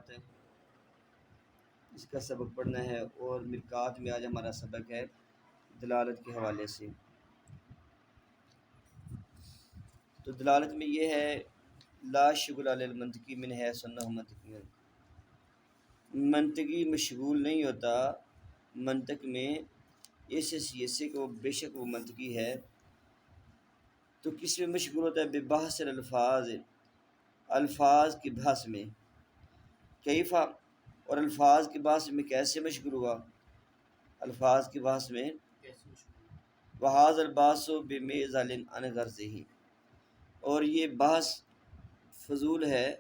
دلالت، اس کا سبق پڑھنا ہے، اور مرکات میں آج ہمارا سبق ہے دلالت کے حوالے سے۔ تو دلالت میں یہ ہے لا شغل علی المنطقی من حیث انہ منطقی، منطقی مشغول نہیں ہوتا منطق میں اس حیثیت سے کہ وہ بے شک وہ منطقی ہے، تو کس میں مشغول ہوتا ہے؟ ببحث الفاظ، الفاظ کی بحث میں، کیفا، اور الفاظ کی بحث میں کیسے مشغول ہوا؟ الفاظ کی بحث میں وحاظ الباس بمعزل عن غرضہ، اور یہ بحث فضول ہے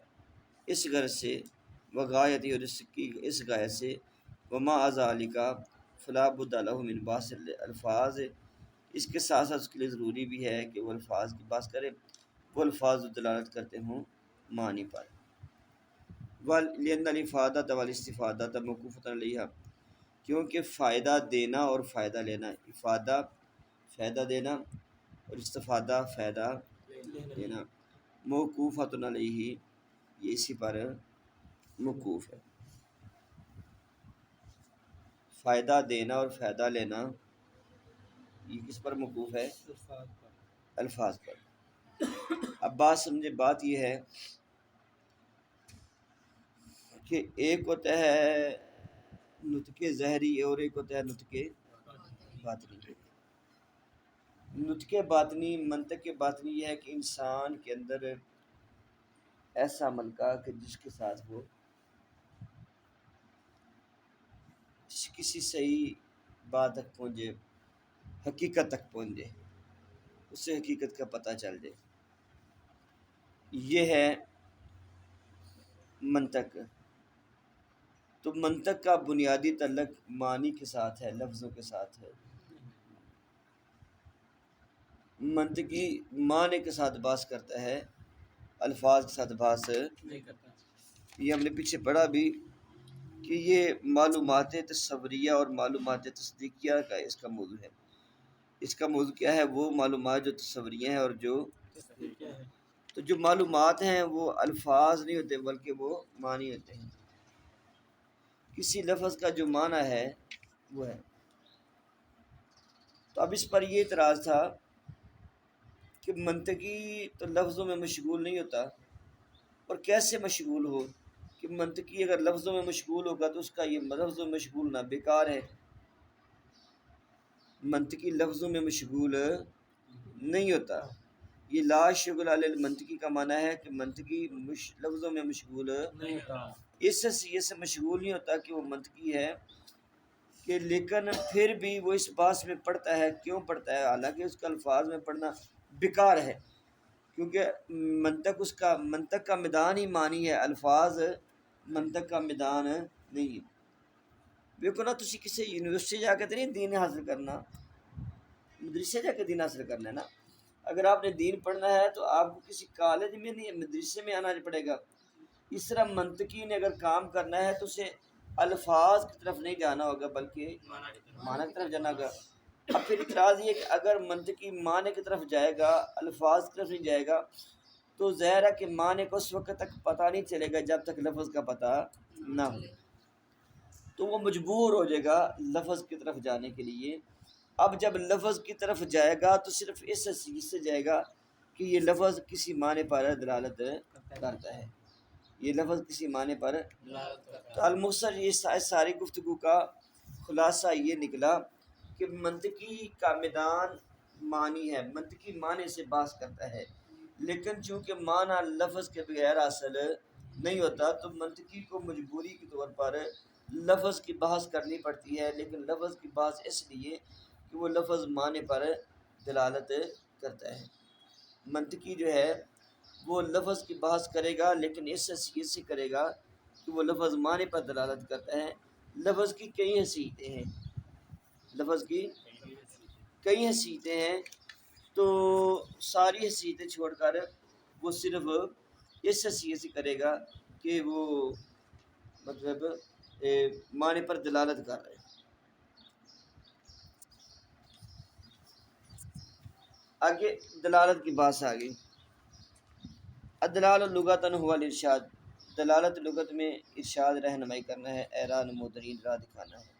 اس غرض سے، وغایت، اور اس غایت سے، وما ذالک فلا بد لہ من بحث الفاظ، اس کے ساتھ ساتھ اس کے لیے ضروری بھی ہے کہ وہ الفاظ کی بحث کرے، وہ الفاظ جو دلالت کرتے ہوں معنی پر۔ لأن الافادۃ والاستفادۃ موقوفۃ علیہا، کیونکہ فائدہ دینا اور فائدہ لینا، افادہ فائدہ دینا اور استفادہ فائدہ لینا، موقوفۃ علیہ، یہ اسی پر موقوف ہے۔ فائدہ دینا اور فائدہ لینا یہ کس پر موقوف ہے؟ الفاظ پر۔ اب بات سمجھے، بات یہ ہے کہ ایک ہوتا ہے نطق ظاہری اور ایک ہوتا ہے نطق باطنی۔ نطق باطنی، منطق باطنی یہ ہے کہ انسان کے اندر ایسا عمل کا کہ جس کے ساتھ وہ کسی صحیح بات تک پہنچے، حقیقت تک پہنچے، اس سے حقیقت کا پتہ چل جائے، یہ ہے منطق۔ تو منطق کا بنیادی تعلق معنی کے ساتھ ہے، لفظوں کے ساتھ ہے۔ منطقی معنی کے ساتھ بحث کرتا ہے، الفاظ کے ساتھ بحث نہیں کرتا۔ یہ ہم نے پیچھے پڑھا بھی کہ یہ معلومات تصوریہ اور معلومات تصدیقیہ کا اس کا موضوع ہے۔ اس کا موضوع کیا ہے؟ وہ معلومات جو تصوریہ ہیں اور جو تو جو معلومات ہیں وہ الفاظ نہیں ہوتے بلکہ وہ معنی ہوتے ہیں، کسی لفظ کا جو معنی ہے وہ ہے۔ تو اب اس پر یہ اعتراض تھا کہ منطقی تو لفظوں میں مشغول نہیں ہوتا، اور کیسے مشغول ہو کہ منطقی اگر لفظوں میں مشغول ہوگا تو اس کا یہ لفظوں میں مشغول نہ بیکار ہے۔ منطقی لفظوں میں مشغول نہیں ہوتا، یہ لا شغل علی المنطقی کا معنی ہے کہ منطقی لفظوں میں مشغول نہیں ہوتا، اس حیثیت سے مشغول نہیں ہوتا کہ وہ منطقی ہے، کہ لیکن پھر بھی وہ اس بات میں پڑھتا ہے۔ کیوں پڑھتا ہے؟ حالانکہ اس کا الفاظ میں پڑھنا بیکار ہے، کیونکہ منطق کا میدان ہی معنی ہے، الفاظ منطق کا میدان نہیں ہے۔ دیکھو نا، تسی کسی یونیورسٹی جا کے تو نہیں دین حاصل کرنا، مدرسے جا کے دین حاصل کرنا ہے نا۔ اگر آپ نے دین پڑھنا ہے تو آپ کو کسی کالج میں نہیں، مدرسے میں آنا پڑے گا۔ اس طرح منطقی نے اگر کام کرنا ہے تو اسے الفاظ کی طرف نہیں جانا ہوگا بلکہ معنی کی طرف جانا ہوگا۔ اب پھر اعتراض یہ کہ اگر منطقی معنی کی طرف جائے گا، الفاظ کی طرف نہیں جائے گا، تو ظاہر ہے کہ معنی کو اس وقت تک پتہ نہیں چلے گا جب تک لفظ کا پتہ نہ ہو، تو وہ مجبور ہو جائے گا لفظ کی طرف جانے کے لیے۔ اب جب لفظ کی طرف جائے گا تو صرف اس حیثیت سے جائے گا کہ یہ لفظ کسی معنی پر دلالت کرتا ہے، یہ لفظ کسی معنی پر تو المختصر یہ ساری گفتگو کا خلاصہ یہ نکلا کہ منطقی کا میدان معنی ہے، منطقی معنی سے بحث کرتا ہے، لیکن چونکہ معنی لفظ کے بغیر حاصل نہیں ہوتا تو منطقی کو مجبوری کے طور پر لفظ کی بحث کرنی پڑتی ہے، لیکن لفظ کی بحث اس لیے کہ وہ لفظ معنی پر دلالت کرتا ہے۔ منطقی جو ہے وہ لفظ کی بحث کرے گا لیکن اس حیثیت سے کرے گا کہ وہ لفظ معنی پر دلالت کرتا ہے۔ لفظ کی کئی حیثیتیں ہیں، لفظ کی کئی حیثیتیں ہیں، تو ساری حیثیتیں چھوڑ کر وہ صرف اس حیثیت سے کرے گا کہ وہ مطلب معنی پر دلالت کر رہے ہیں۔ آگے دلالت کی بات آ گئی۔ الدلال لغتاً هو الارشاد، دلالت لغت میں ارشاد رہنمائی کرنا ہے، ایرا نمودرین راہ دکھانا ہے۔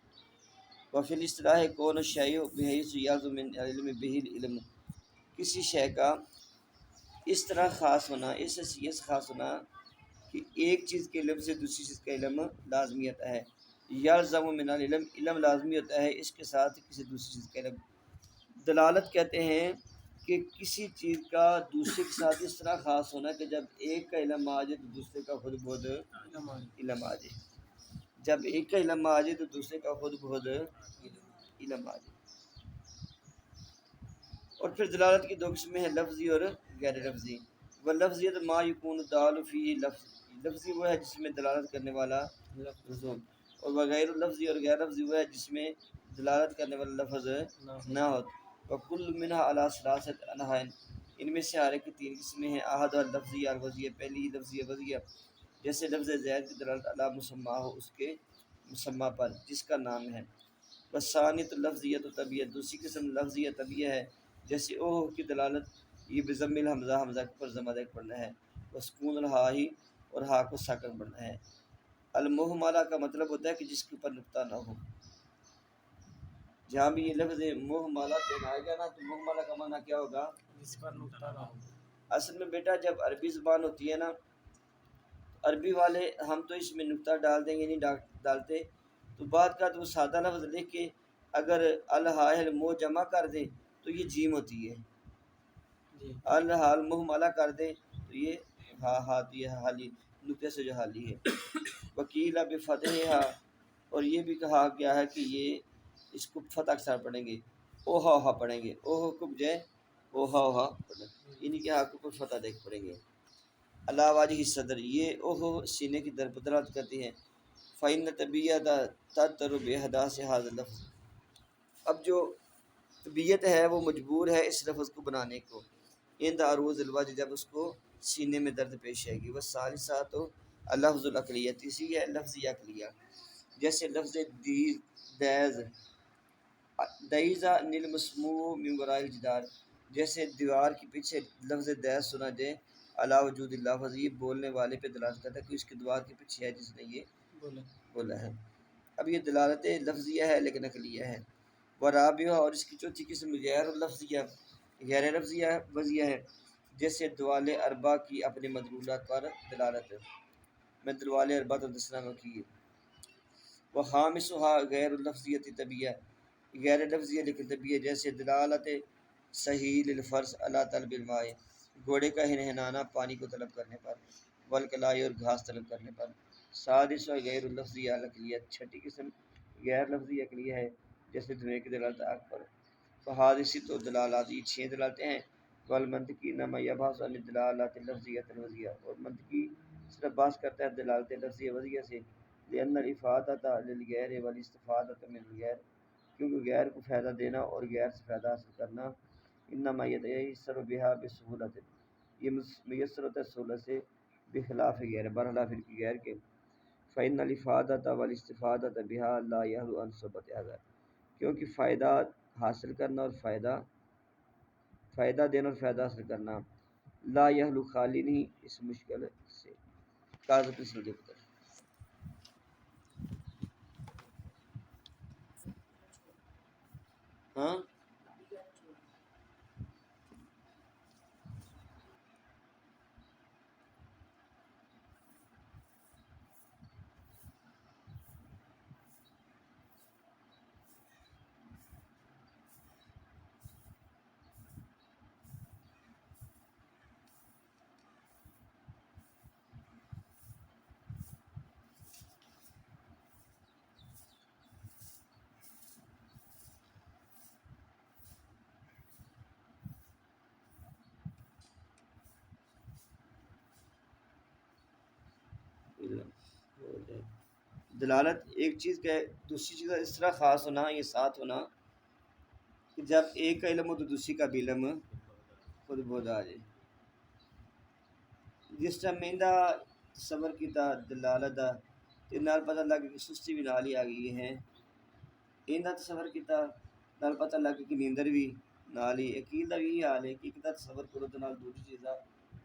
وفی الاصطلاح کون الشیء بحیث یلزم من العلم به العلم، کسی شے کا اس طرح خاص ہونا، اس حیثیت سے خاص ہونا کہ ایک چیز کے علم سے دوسری چیز کا علم لازمی ہوتا ہے۔ یلزم من العلم، علم لازمی ہوتا ہے اس کے ساتھ کسی دوسری چیز کا علم۔ دلالت کہتے ہیں کہ کسی چیز کا دوسرے کے ساتھ اس طرح خاص ہونا کہ جب ایک کا علم آ جائے تو دوسرے کا خود بخود علم آ جائے، جب ایک کا علم آ جائے تو دوسرے کا خود بخود علم آ جائے۔ اور پھر دلالت کی دو قسمیں ہیں، لفظی اور غیر لفظی۔ وہ لفظیت ما یکون دال فی لفظ، لفظی وہ ہے جس میں دلالت کرنے والا لفظ، اور وہ غیر لفظی اور غیر لفظی وہ ہے جس میں دلالت کرنے والا لفظ نہ ہو۔ وکل منها علی ثلاثۃ انواع، ان میں سے ہر ایک کی تین قسمیں ہیں۔ احد اللفظیہ الوضعیہ، پہلی لفظیہ وضعیہ، جیسے لفظ زید کی دلالت علی مسمہ ہو، اس کے مسمہ پر جس کا نام ہے۔ والثانیۃ اللفظیہ طبیعہ، دوسری قسم لفظیہ طبیعہ ہے، جیسے اوہ کی دلالت یہ بضم الحمزہ، حمزہ پر ضمہ دے پڑھنا ہے، وسکون الہائی اور ہا کو ساکن پڑھنا ہے۔ المہملہ کا مطلب ہوتا ہے کہ جس کے اوپر نقطہ نہ ہو۔ جہاں بھی یہ لفظ مہملہ آئے گا نا تو مہملہ کا معنی کیا ہوگا؟ جس پر نقطہ نہ ہو۔ اصل میں بیٹا جب عربی زبان ہوتی ہے نا، عربی والے ہم تو اس میں نقطہ ڈال دیں گے، نہیں ڈالتے، تو بعد کا تو وہ سادہ لفظ لکھ کے اگر الحال مو جمع کر دیں تو یہ جیم ہوتی ہے، الحال مہملہ کر دیں تو یہ ہاتھی ہے، حالی نقطے سے جو حالی ہے۔ وکیلا بفتحہا، اور یہ بھی کہا گیا ہے کہ یہ اس کو فتح کے ساتھ پڑھیں گے، اوہا اوہا پڑھیں گے، اوہ کو بجائے اوہا اوہا پڑھیں، انہی کے حق کو فتح دیکھ پڑھیں گے۔ اللہ واجہ صدر، یہ اوہ سینے کی دلالت کرتی ہیں۔ فإن طبیعت تتر بإحداث هذا اللفظ، اب جو طبیعت ہے وہ مجبور ہے اس لفظ کو بنانے کو، عند عروض الوجہ، جب اس کو سینے میں درد پیش آئے گی۔ والثالثۃ اللفظ العقلیہ، تیسری ہے لفظی عقلیہ، جیسے لفظ دیز، دیزا نیل مسموع من وراء الجدار، جیسے دیوار کے پیچھے لفظ دیز سنا جائے، علی وجود اللفظ، یہ بولنے والے پہ دلالت کرتا ہے کہ اس کی دیوار کے پیچھے ہے جس نے یہ بولا ہے۔ اب یہ دلالت لفظیہ ہے لیکن عقلیہ ہے۔ ورابعہ، اور اس کی چوتھی قسم غیر لفظیہ، غیر لفظیہ وضعیہ ہے، جیسے دوال اربع کی اپنے مدلولات پر دلالت، میں دوال اربع تو دسنا میں کی۔ وخامسها غیر لفظیت طبیعہ، غیر لفظیہ لیکن طبیعہ، جیسے دلالت صحیح للفرس علی طلب الماء، گھوڑے کا ہنہنانا پانی کو طلب کرنے پر، والکلاء، اور گھاس طلب کرنے پر۔ سادس غیر لفظیہ العقلیہ، چھٹی قسم غیر لفظی عقلیہ ہے، جیسے دھوئیں کی دلالت آگ پر۔ فحادثی تو دلالات، یہ 6 دلالتیں ہیں۔ والمنطقی نما یبحث عن الدلالات اللفظیہ الوضعیہ، اور منطقی صرف بحث کرتا ہے دلالت لفظیہ وضعیہ سے۔ لأن الافادۃ للغیر والاستفادۃ من الغیر، کیونکہ غیر کو فائدہ دینا اور غیر سے فائدہ حاصل کرنا، انما یتیسر بها بسہولۃ، یہ میسر ہوتا ہے سہولت سے، بخلاف غیر، برخلاف ان کی غیر کے۔ فإن الافادۃ والاستفادۃ بها لا یخلو عن صحبۃ هذا، کیونکہ فائدہ حاصل کرنا اور فائدہ دینا اور فائدہ حاصل کرنا لا یخلو خالی نہیں اس مشکل سے۔ کاغذ پہ سمجھے پتر ہاں دلالت ایک چیز کا دوسری چیز کا اس طرح خاص ہونا، یہ ساتھ ہونا کہ جب ایک کا علم ہو تو دوسری کا بھی علم خود بہت آ جائے۔ جس ٹائم مہندہ صبر کیتا دلالت دا تے نال پتہ لگ کہ سستی بھی نال ہی آ گئی ہے، ایندا تصور کیتا نال پتہ لگ کہ نیندر بھی نال ہی، عقیل دا بھی یہی حال ہے کہ ایک دا تصور کرو تو نال دوسری چیزاں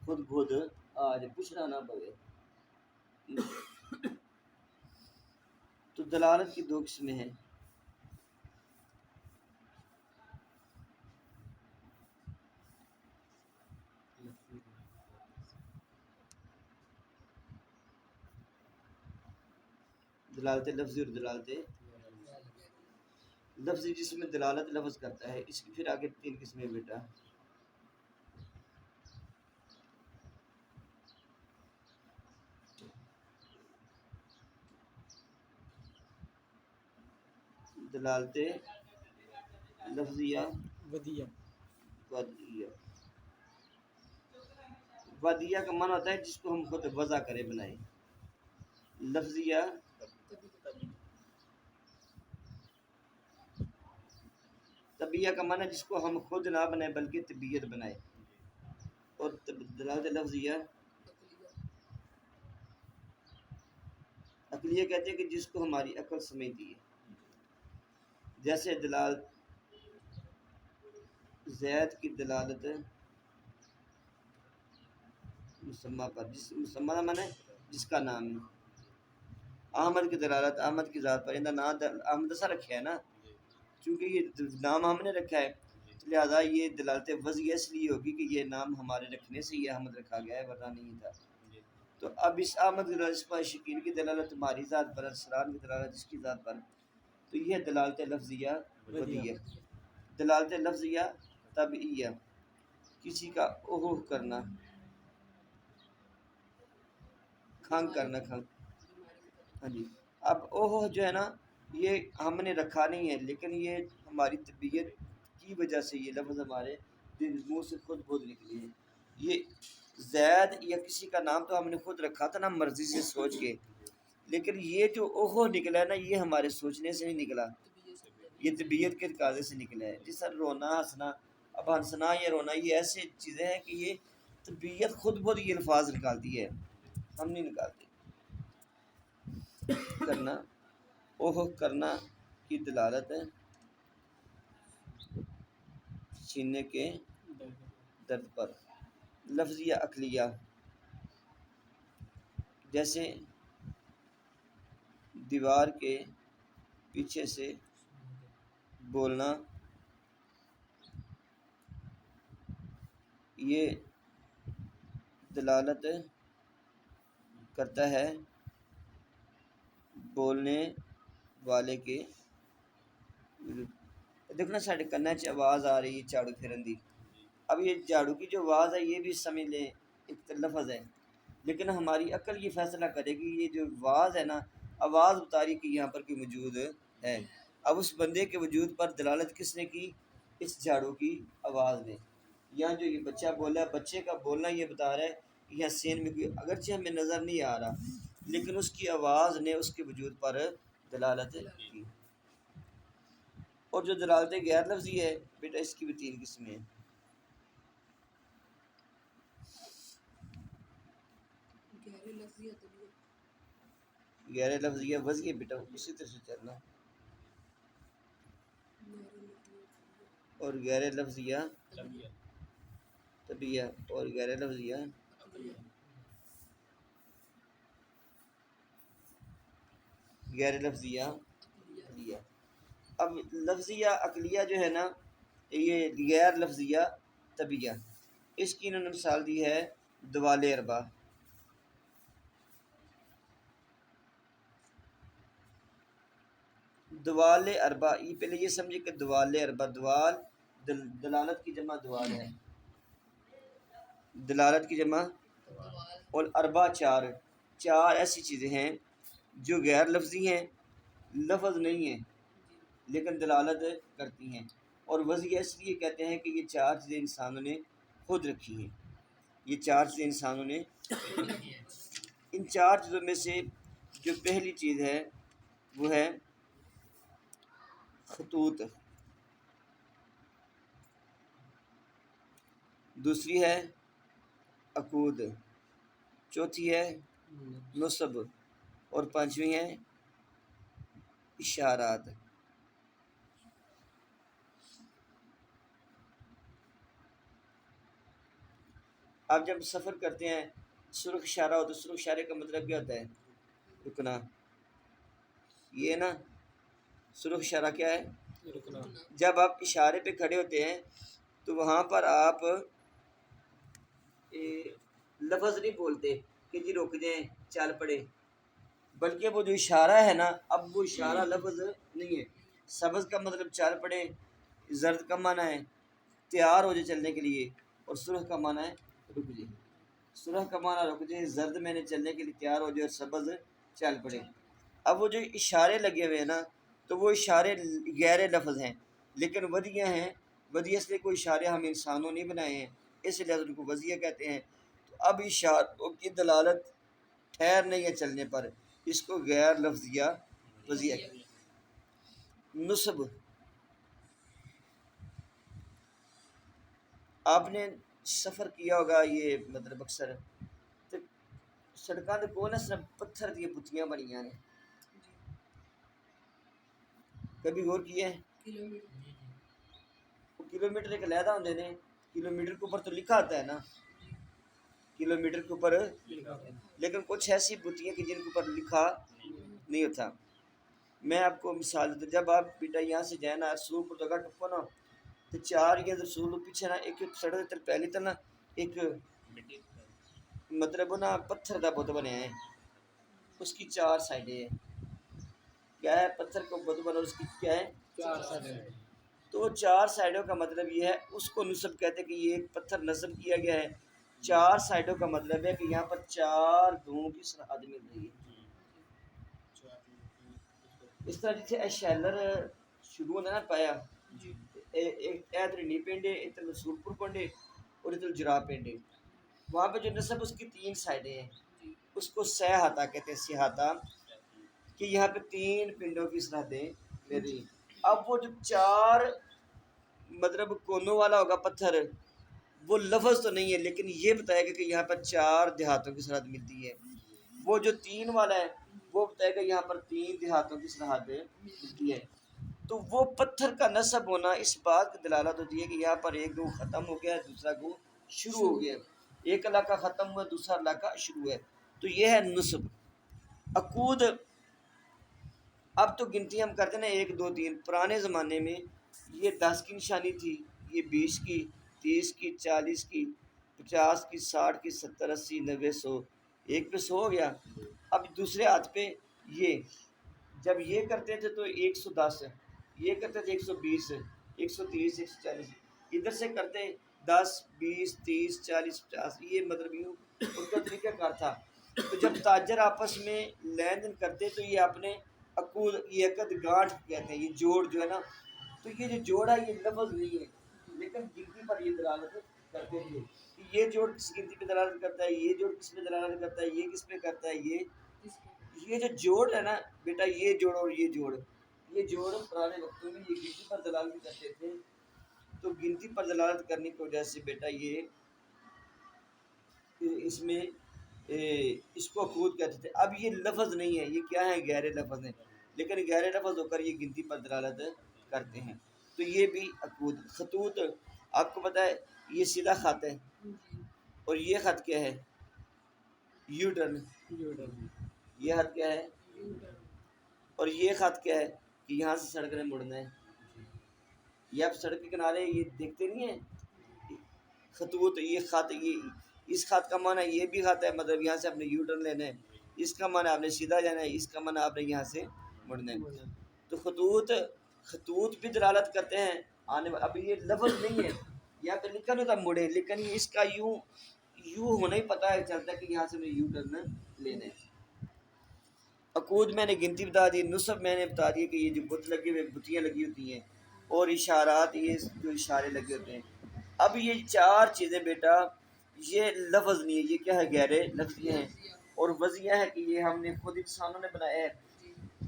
خود بہت آ جائے، پوچھنا نہ پوے۔ تو دلالت کی دو قسمیں ہیں. دلالت لفظی اور دلالت لفظی، جس میں دلالت لفظ کرتا ہے. اس کی پھر آگے 3 قسمیں بیٹا. دلالت لفظیہ ودیہ. ودیہ. ودیہ کا معنی ہوتا ہے جس کو ہم خود وضع کرے بنائیں. لفظیہ طبیعہ کا معنی جس کو ہم خود نہ بنائیں بلکہ طبیعت بنائے. اور دلالت لفظیہ عقلیہ کہتے ہیں کہ جس کو ہماری عقل سمجھتی ہے. جیسے دلالت زید کی دلالت مسمى پر، جس مسمى معنی جس کا نام ہے. احمد کی دلالت احمد کی ذات پر. نام احمد ایسا رکھا ہے نا، چونکہ یہ نام ہم نے رکھا ہے لہذا یہ دلالت وضعیہ اس لیے ہوگی کہ یہ نام ہمارے رکھنے سے یہ احمد رکھا گیا ہے، ورنہ نہیں تھا. تو اب اس احمد کی دلالت پر، شکیل کی دلالت تمہاری ذات پر، اسرار کی دلالت اس کی ذات پر. تو یہ دلالت لفظیہ ودیہ. دلالت لفظیہ طبعیہ، کسی کا اوہ کرنا، کھنگ کرنا، کھنگ. ہاں جی. اب اوہ جو ہے نا یہ ہم نے رکھا نہیں ہے، لیکن یہ ہماری طبیعت کی وجہ سے یہ لفظ ہمارے منہ سے خود بہت نکلی ہے. یہ زید یا کسی کا نام تو ہم نے خود رکھا تھا نا مرضی سے سوچ کے، لیکن یہ جو اوہ نکلا ہے نا یہ ہمارے سوچنے سے نہیں نکلا، یہ طبیعت کے تقاضے سے نکلا ہے. جس طرح رونا ہنسنا، اب ہنسنا یا رونا یہ ایسے چیزیں ہیں کہ یہ طبیعت خود بہت یہ الفاظ نکالتی ہے، ہم نہیں نکالتے. کرنا اوہ کرنا کی دلالت ہے سینے کے درد پر. لفظیہ عقلیہ جیسے دیوار کے پیچھے سے بولنا، یہ دلالت کرتا ہے بولنے والے کے. دیکھنا ساڑھے کنا چ آواز آ رہی ہے جھاڑو پھرن دی. اب یہ جھاڑو کی جو آواز ہے یہ بھی سمجھ لیں ایک لفظ ہے، لیکن ہماری عقل یہ فیصلہ کرے گی یہ جو آواز ہے نا، آواز بتا رہی کہ یہاں پر کوئی موجود ہے. اب اس بندے کے وجود پر دلالت کس نے کی؟ اس جھاڑو کی آواز نے. یہاں جو یہ بچہ بولا ہے، بچے کا بولنا یہ بتا رہا ہے کہ یہاں سین میں کوئی اگرچہ ہمیں نظر نہیں آ رہا، لیکن اس کی آواز نے اس کے وجود پر دلالت کی. اور جو دلالت غیر لفظی ہے بیٹا اس کی بھی 3 قسمیں ہیں. غیر لفظیہ وضعیہ بیٹا اسی طرح سے چلنا، اور غیر لفظیہ طبیعہ، اور غیر لفظیہ غیر لفظیہ عقلیہ. اب لفظیہ عقلیہ جو ہے نا یہ غیر لفظیہ طبیعہ، اس کی انہوں نے مثال دی ہے دوال اربع. دوال اربع یہ پہلے یہ سمجھے کہ دوال اربع، دوال دلالت کی جمع دوال ہے، دلالت کی جمع، اور اربع 4 ایسی چیزیں ہیں جو غیر لفظی ہیں، لفظ نہیں ہیں لیکن دلالت کرتی ہیں. اور وضعیہ اس لیے کہتے ہیں کہ یہ 4 چیزیں انسانوں نے خود رکھی ہیں. یہ 4 چیزیں انسانوں نے ان 4 چیزوں میں سے جو پہلی چیز ہے وہ ہے خطوط، دوسری ہے عقود، چوتھی ہے نصب، اور 5ویں ہے اشارات. اب جب سفر کرتے ہیں سرخ اشارہ ہوتا ہے، سرخ اشارے کا مطلب کیا ہوتا ہے؟ رکنا. یہ نا سرخ اشارہ کیا ہے؟ رکنا. جب آپ اشارے پہ کھڑے ہوتے ہیں تو وہاں پر آپ لفظ نہیں بولتے کہ جی رک جائیں چل پڑے، بلکہ وہ جو اشارہ ہے نا، اب وہ اشارہ لفظ نہیں ہے. سبز کا مطلب چل پڑے، زرد کا معنی ہے تیار ہو جائے چلنے کے لیے، اور سرخ کا معنی ہے رک جائے. سرخ کا معنی رک جائے، زرد میں نے چلنے کے لیے تیار ہو جائے، اور سبز چل پڑے. اب وہ جو اشارے لگے ہوئے ہیں نا، تو وہ اشارے غیر لفظ ہیں لیکن ودیہ ہیں. ودیہ اس لیے کوئی اشارے ہم انسانوں نہیں بنائے ہیں، اس لیے ان کو وضیہ کہتے ہیں. تو اب اشاروں کی دلالت ٹھہر نہیں ہے چلنے پر، اس کو غیر لفظیہ وضیہ کہتے ہیں. نصب، آپ نے سفر کیا ہوگا یہ مطلب اکثر تو سڑکاں دے کول صرف پتھر دی بتیاں بنیاں نے، کبھی غور کیا ہے؟ کلو میٹر ایک علیحدہ ہوندے نے، کلو میٹر کے اوپر تو لکھا آتا ہے نا، کلو میٹر کے اوپر، لیکن کچھ ایسی بتیاں کہ جن کے اوپر لکھا نہیں ہوتا. میں آپ کو مثال دیتا، جب آپ بیٹا یہاں سے جائیں نا رسول پور جگہ ٹپو نا، تو چار یہ رسول پیچھے نا ایک سڑک تے پہلی تے نا ایک مطلب نا پتھر دا بت بنیا ہے، اس کی چار سائڈیں ہیں. کیا ہے؟ پتھر کو بت بنا، اس کی کیا ہے؟ چار سائڈیں. تو چار سائڈوں کا مطلب یہ ہے، اس کو نصب کہتے ہیں کہ یہ ایک پتھر نصب کیا گیا ہے. چار سائڈوں کا مطلب ہے کہ یہاں پر چار گھروں کی سرحد مل رہی ہے. اس طرح جتنے شیلر شروع ہونا نا پایا، ایک اتری پنڈے، ادھر رسولپور پنڈے اور ادھر جرا پنڈے، وہاں پہ جو نصب اس کی تین سائڈیں ہیں، اس کو سہاتا کہتے ہیں. سہاتا کہ یہاں پہ تین پنڈوں کی سرحدیں لے رہی. اب وہ جو چار مطلب کونوں والا ہوگا پتھر، وہ لفظ تو نہیں ہے لیکن یہ بتائے گا کہ یہاں پر چار دیہاتوں کی سرحد ملتی ہے. وہ جو تین والا ہے وہ بتائے گا یہاں پر تین دیہاتوں کی سرحد ملتی ہے. تو وہ پتھر کا نصب ہونا اس بات کی دلالت ہوتی ہے کہ یہاں پر ایک گو ختم ہو گیا، دوسرا گو شروع ہو گیا، ایک علاقہ ختم ہوا، دوسرا علاقہ شروع ہے. تو یہ ہے نصب. عقود، اب تو گنتی ہم کرتے نا 1 2 3، پرانے زمانے میں یہ 10 کی نشانی تھی، یہ 20 کی، 30 کی، 40 کی، 50 کی، 60 کی، 70 80 90 100، ایک پہ 100 ہو گیا. اب دوسرے ہاتھ پہ یہ جب یہ کرتے تھے تو 110، یہ کرتے تھے 120، 130، 140، ادھر سے کرتے 10 20 30 40 50، یہ مطلب یوں ان کا طریقہ کار تھا. تو جب تاجر آپس میں لین دین کرتے تو یہ اپنے عقود، یہ عقد گانٹھ کہتے ہیں، یہ جوڑ جو ہے نا، تو یہ جو جوڑ ہے یہ لفظ نہیں ہے لیکن گنتی پر یہ دلالت کرتے تھے کہ یہ جوڑ کس گنتی پہ دلالت کرتا ہے، یہ جوڑ کس پہ دلالت کرتا ہے، یہ کس پہ کرتا ہے. یہ جو جوڑ ہے نا بیٹا، یہ جوڑ اور یہ جوڑ، یہ جوڑ پرانے وقتوں میں یہ گنتی پر دلالت کرتے تھے. تو گنتی پر دلالت کرنے کی وجہ سے بیٹا یہ اس میں اس کو عقود کہتے تھے. اب یہ لفظ نہیں ہے، یہ کیا ہے؟ غیر لفظ ہیں، لیکن غیر لفظ ہو کر یہ گنتی پر دلالت کرتے ہیں. تو یہ بھی عقود. خطوط، آپ کو پتہ ہے یہ سیدھا خط ہے اور یہ خط کیا ہے؟ You turn. یہ خط کیا ہے؟ اور یہ خط کیا ہے کہ یہاں سے سڑک نے مڑنا ہے. یہ آپ سڑک کے کنارے یہ دیکھتے نہیں ہیں خطوط، یہ خط، یہ اس خط کا معنی یہ بھی خط ہے، مطلب یہاں سے آپ نے یو ٹرن لینا ہے، اس کا معنی آپ نے سیدھا جانا ہے، اس کا معنی آپ نے یہاں سے مڑنا ہے. تو خطوط بھی دلالت کرتے ہیں آنے. اب یہ لفظ نہیں ہے، یہاں پہ لکھا نہیں تھا مڑے، لیکن اس کا یوں ہونا ہی پتہ ہے چلتا ہے کہ یہاں سے ہمیں یو ٹرن لینا ہے. عقود میں نے گنتی بتا دی. نصب میں نے بتا دیا کہ یہ جو بت لگے ہوئے، بتیاں لگی ہوتی ہیں، اور اشارات، یہ جو اشارے لگے ہوتے ہیں. اب یہ چار چیزیں بیٹا یہ لفظ نہیں ہے، یہ کیا ہے؟ غیر لفظی ہیں. اور وضعیہ ہے کہ یہ ہم نے خود انسانوں نے بنایا ہے،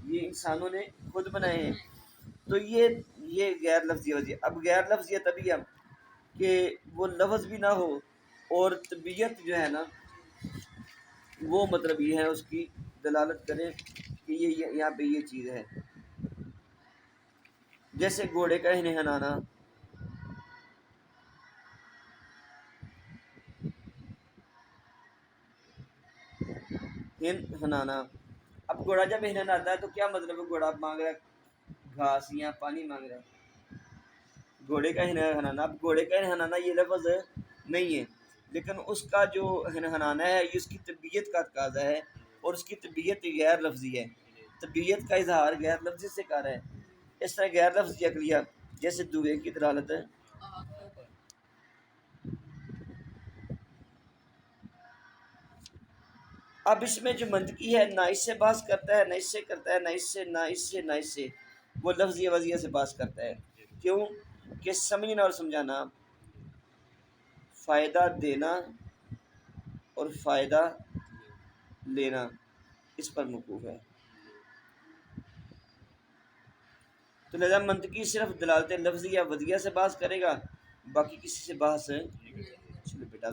یہ انسانوں نے خود بنائے ہیں. تو یہ غیر لفظی وضعیہ. اب غیر لفظیہ تبھی ہے کہ وہ لفظ بھی نہ ہو اور طبیعت جو ہے نا وہ مطلب یہ ہے اس کی دلالت کرے کہ یہ یہاں پہ یہ چیز ہے. جیسے گھوڑے کا ہنہنانا، ہنانا. اب گھوڑا جب ہناتا ہے تو کیا مطلب ہے؟ گھوڑا مانگ رہا ہے گھاس یا پانی مانگ رہا ہے. گھوڑے کا ہنانا، اب گھوڑے کا ہنانا یہ لفظ نہیں ہے، لیکن اس کا جو ہنانا ہے یہ اس کی طبیعت کا تقاضا ہے، اور اس کی طبیعت غیر لفظی ہے. طبیعت کا اظہار غیر لفظی سے کر رہا ہے. اس طرح غیر لفظی عقلیہ جیسے دوے کی دلالت ہے. اب اس میں جو منطقی ہے، نہ اس سے بحث کرتا ہے، نہ اس سے کرتا ہے، نہ اس سے، نہ اس سے، نہ اس سے، وہ لفظی وضعیت سے بحث کرتا ہے. کیوں کہ سمجھنا اور سمجھانا، فائدہ دینا اور فائدہ لینا اس پر موقوف ہے. تو لہذا منطقی صرف دلالت لفظی یا وضعیہ سے بحث کرے گا، باقی کسی سے بحث چلو بیٹا